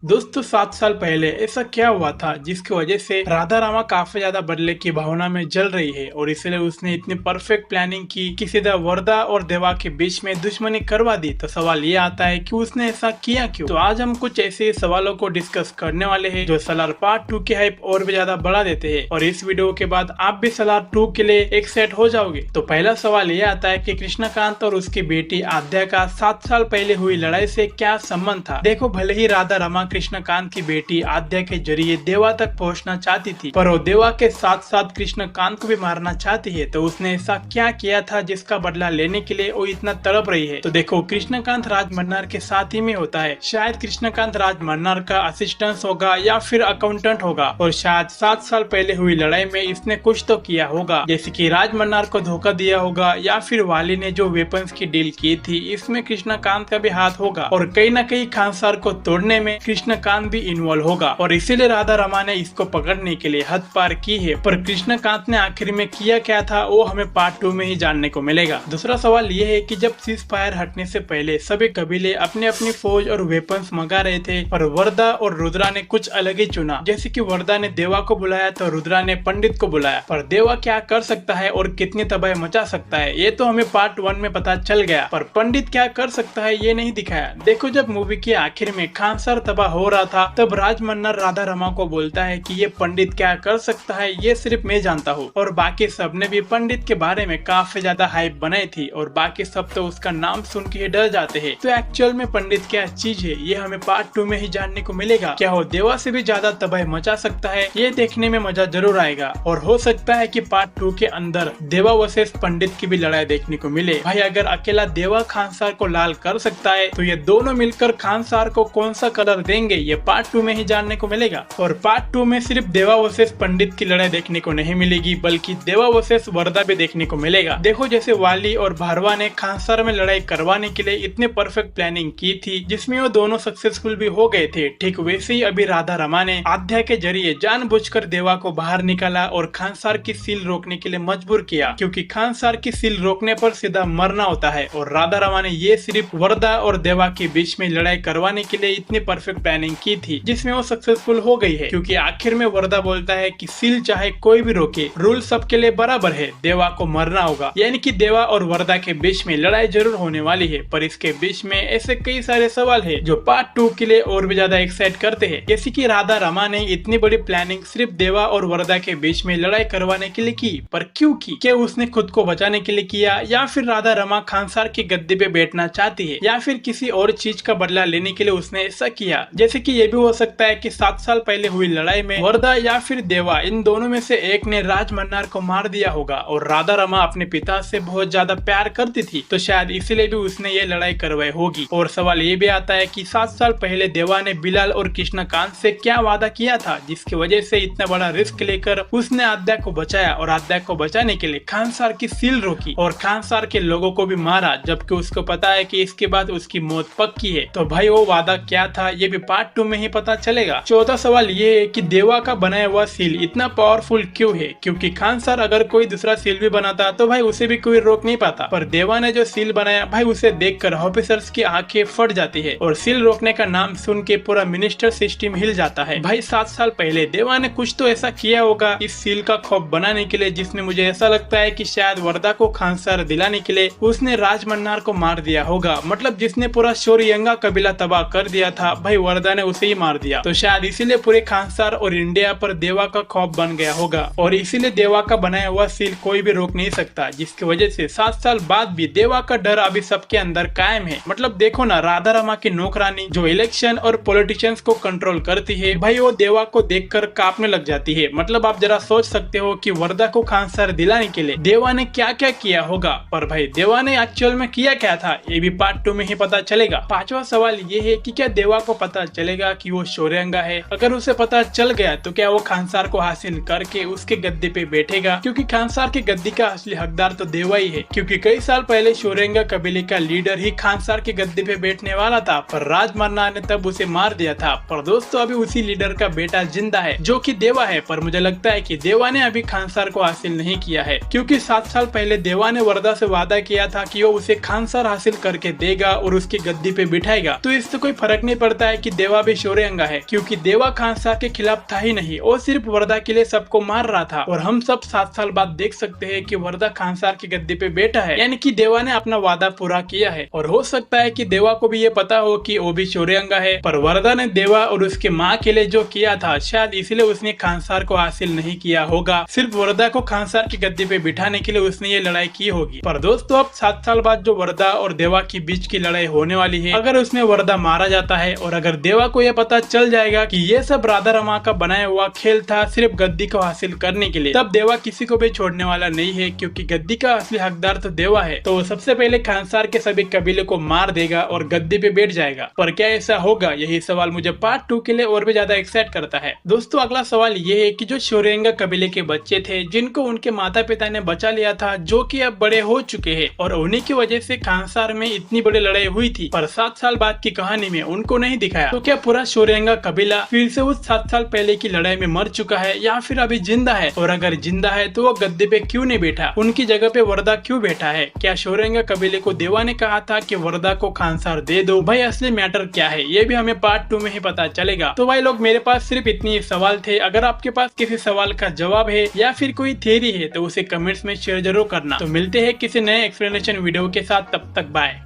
दोस्तों 7 साल पहले ऐसा क्या हुआ था जिसकी वजह से राधा रामा काफी ज्यादा बदले की भावना में जल रही है और इसलिए उसने इतनी परफेक्ट प्लानिंग की कि सीधा वरदा और देवा के बीच में दुश्मनी करवा दी। तो सवाल ये आता है कि उसने ऐसा किया क्यों। तो आज हम कुछ ऐसे सवालों को डिस्कस करने वाले हैं जो सलार पार्ट 2 की हाइप और भी ज्यादा बढ़ा देते हैं और इस वीडियो के बाद आप भी सलार 2 के लिए एक सेट हो जाओगे। तो पहला सवाल ये आता है कि कृष्णकांत और उसकी बेटी आद्या का 7 साल पहले हुई लड़ाई से क्या संबंध था। देखो, भले ही राधा रामा कृष्णकांत की बेटी आद्या के जरिए देवा तक पहुंचना चाहती थी, पर वो देवा के साथ साथ कृष्णकांत को भी मारना चाहती है। तो उसने ऐसा क्या किया था जिसका बदला लेने के लिए वो इतना तड़प रही है। तो देखो, कृष्णकांत राज मन्नार के साथ ही में होता है। शायद कृष्णकांत राज मन्नार का असिस्टेंट होगा या फिर अकाउंटेंट होगा और शायद 7 साल पहले हुई लड़ाई में इसने कुछ तो किया होगा, जैसे कि राज मन्नार को धोखा दिया होगा या फिर वाली ने जो वेपन्स की डील की थी इसमें कृष्णकांत का भी हाथ होगा और कहीं न कहीं खानसार को तोड़ने में कृष्णकांत भी इन्वॉल्व होगा और इसीलिए राधा रमा ने इसको पकड़ने के लिए हद पार की है। पर कृष्णकांत ने आखिर में किया क्या था वो हमें पार्ट 2 में ही जानने को मिलेगा। दूसरा सवाल ये है कि जब सीज फायर हटने से पहले सभी कबीले अपनी अपनी फौज और वेपन्स मंगा रहे थे, पर वरदा और रुद्रा ने कुछ अलग ही चुना। जैसे कि वरदा ने देवा को बुलाया तो रुद्रा ने पंडित को बुलाया। पर देवा क्या कर सकता है और कितनी तबाही मचा सकता है ये तो हमें पार्ट 1 में पता चल गया, पर पंडित क्या कर सकता है ये नहीं दिखाया। देखो, जब मूवी के आखिर में खानसार तबाह हो रहा था तब राज मन्नर राधा रमा को बोलता है कि ये पंडित क्या कर सकता है ये सिर्फ मैं जानता हूँ, और बाकी सब ने भी पंडित के बारे में काफी ज्यादा हाइप बनाई थी और बाकी सब तो उसका नाम सुन के ही डर जाते हैं। तो एक्चुअल में पंडित क्या चीज है ये हमें पार्ट 2 में ही जानने को मिलेगा। क्या वो देवा से भी ज्यादा तबाही मचा सकता है ये देखने में मजा जरूर आएगा और हो सकता है कि पार्ट 2 के अंदर देवा वर्सेस पंडित की भी लड़ाई देखने को मिले। भाई, अगर अकेला देवा खानसार को लाल कर सकता है तो ये दोनों मिलकर खानसार को कौन सा कलर देंगे ये पार्ट 2 में ही जानने को मिलेगा। और पार्ट 2 में सिर्फ देवा वर्सेस पंडित की लड़ाई देखने को नहीं मिलेगी बल्कि देवा वर्सेस वरदा भी देखने को मिलेगा। देखो, जैसे वाली और भारवा ने खानसार में लड़ाई करवाने के लिए इतने परफेक्ट प्लानिंग की थी जिसमें वो दोनों सक्सेसफुल भी हो गए थे, ठीक वैसे ही अभी राधा रमा ने आद्या के जरिए जानबूझकर देवा को बाहर निकाला और खानसार की सील रोकने के लिए मजबूर किया, क्योंकि खानसार की सील रोकने पर सीधा मरना होता है। और राधा रमा ने ये सिर्फ वरदा और देवा के बीच में लड़ाई करवाने के लिए इतनी परफेक्ट प्लानिंग की थी जिसमें वो सक्सेसफुल हो गई है, क्योंकि आखिर में वरदा बोलता है कि सील चाहे कोई भी रोके, रूल सबके लिए बराबर है, देवा को मरना होगा। यानी कि देवा और वरदा के बीच में लड़ाई जरूर होने वाली है, पर इसके बीच में ऐसे कई सारे सवाल है जो पार्ट 2 के लिए और भी ज्यादा एक्साइट करते हैं। जैसे कि राधा रमा ने इतनी बड़ी प्लानिंग सिर्फ देवा और वरदा के बीच में लड़ाई करवाने के लिए की, पर क्यों की? क्या उसने खुद को बचाने के लिए किया या फिर राधा रमा खानसार की गद्दी पे बैठना चाहती है या फिर किसी और चीज का बदला लेने के लिए उसने ऐसा किया? जैसे कि ये भी हो सकता है कि 7 साल पहले हुई लड़ाई में वरदा या फिर देवा इन दोनों में से एक ने राज मन्नार को मार दिया होगा और राधा रमा अपने पिता से बहुत ज्यादा प्यार करती थी, तो शायद इसीलिए भी उसने ये लड़ाई करवाई होगी। और सवाल ये भी आता है कि 7 साल पहले देवा ने बिलाल और कृष्णकांत से क्या वादा किया था जिसकी वजह से इतना बड़ा रिस्क लेकर उसने आद्या को बचाया और आद्या को बचाने के लिए खानसार की सील रोकी और खानसार के लोगों को भी मारा, जबकि उसको पता है कि इसके बाद उसकी मौत पक्की है। तो भाई, वो वादा क्या था ये भी पार्ट 2 में ही पता चलेगा। चौथा सवाल ये है कि देवा का बनाया हुआ सील इतना पावरफुल क्यों है, क्योंकि खानसार अगर कोई दूसरा सील भी बनाता तो भाई उसे भी कोई रोक नहीं पाता, पर देवा ने जो सील बनाया भाई उसे देखकर ऑफिसर्स की आंखें फट जाती है और सील रोकने का नाम सुन के पूरा मिनिस्टर सिस्टम हिल जाता है। भाई, 7 साल पहले देवा ने कुछ तो ऐसा किया होगा इस सील का खौफ बनाने के लिए, जिसमें मुझे ऐसा लगता है कि शायद वरदा को खानसार दिलाने के लिए उसने राज मन्नार को मार दिया होगा। मतलब जिसने पूरा शोरयंगा कबीला तबाह कर दिया था भाई वरदा ने उसे ही मार दिया, तो शायद इसीलिए पूरे खानसार और इंडिया पर देवा का खौफ बन गया होगा और इसीलिए देवा का बनाया हुआ सील कोई भी रोक नहीं सकता, जिसकी वजह से 7 साल बाद भी देवा का डर अभी सबके अंदर कायम है। मतलब देखो ना, राधा रमा की नौकरानी जो इलेक्शन और पॉलिटिशियंस को कंट्रोल करती है भाई वो देवा को देखकर कांपने लग जाती है। मतलब आप जरा सोच सकते हो कि वरदा को खानसार दिलाने के लिए देवा ने क्या क्या किया होगा, पर भाई देवा ने एक्चुअल में किया क्या था ये भी पार्ट 2 में ही पता चलेगा। पांचवा सवाल ये है कि क्या देवा को पता चलेगा कि वो शौर्यंगा है? अगर उसे पता चल गया तो क्या वो खानसार को हासिल करके उसके गद्दे पे बैठेगा? क्योंकि खानसार की गद्दी का असली हकदार तो देवा ही है, क्योंकि कई साल पहले शौर्यंगा कबीले का लीडर ही खानसार के गद्दे पे बैठने वाला था, पर राज मन्नार ने तब उसे मार दिया था। पर दोस्तों, अभी उसी लीडर का बेटा जिंदा है जो कि देवा है, पर मुझे लगता है कि देवा ने अभी खानसार को हासिल नहीं किया है, क्योंकि 7 साल पहले देवा ने वरदा से वादा किया था कि वो उसे खानसार हासिल करके देगा और उसकी गद्दी पे बिठाएगा। तो इससे कोई फर्क नहीं पड़ता है कि कि देवा भी शौर्यंगा है, क्योंकि देवा खानसार के खिलाफ था ही नहीं और सिर्फ वर्दा के लिए सबको मार रहा था। और हम सब 7 साल बाद देख सकते हैं कि वर्दा खानसार की गद्दी पे बैठा है, यानी कि देवा ने अपना वादा पूरा किया है। और हो सकता है कि देवा को भी ये पता हो कि वो भी शौर्यंगा है, पर वर्दा ने देवा और उसके माँ के लिए जो किया था शायद इसलिए उसने खानसार को हासिल नहीं किया होगा। सिर्फ वर्दा को खानसार की गद्दी पे बिठाने के लिए उसने ये लड़ाई की होगी। पर दोस्तों अब 7 साल बाद जो वर्दा और देवा के बीच की लड़ाई होने वाली है, अगर उसमें वर्दा मारा जाता है और अगर देवा को यह पता चल जाएगा कि ये सब राधा रमा का बनाया हुआ खेल था सिर्फ गद्दी को हासिल करने के लिए, तब देवा किसी को भी छोड़ने वाला नहीं है, क्योंकि गद्दी का असली हकदार तो देवा है। तो वो सबसे पहले खानसार के सभी कबीले को मार देगा और गद्दी पे बैठ जाएगा। पर क्या ऐसा होगा? यही सवाल मुझे पार्ट 2 के लिए और भी ज्यादा एक्साइट करता है। दोस्तों अगला सवाल ये है कि जो शौर्यंगा कबीले के बच्चे थे जिनको उनके माता पिता ने बचा लिया था, जो कि अब बड़े हो चुके हैं और उन्हीं की वजह से खानसार में इतनी बड़ी लड़ाई हुई थी, पर 7 साल बाद की कहानी में उनको नहीं दिखाया। तो क्या पूरा शौर्यंगा कबीला फिर से उस 7 साल पहले की लड़ाई में मर चुका है या फिर अभी जिंदा है? और अगर जिंदा है तो वो गद्दे पे क्यों नहीं बैठा? उनकी जगह पे वर्दा क्यों बैठा है? क्या शौर्यंगा कबीले को देवा ने कहा था कि वर्दा को खानसार दे दो? भाई असली मैटर क्या है ये भी हमें पार्ट 2 में ही पता चलेगा। तो भाई लोग मेरे पास सिर्फ इतने सवाल थे। अगर आपके पास किसी सवाल का जवाब है या फिर कोई थ्योरी है तो उसे कमेंट्स में शेयर जरूर करना। तो मिलते हैं किसी नए एक्सप्लेनेशन वीडियो के साथ, तब तक बाय।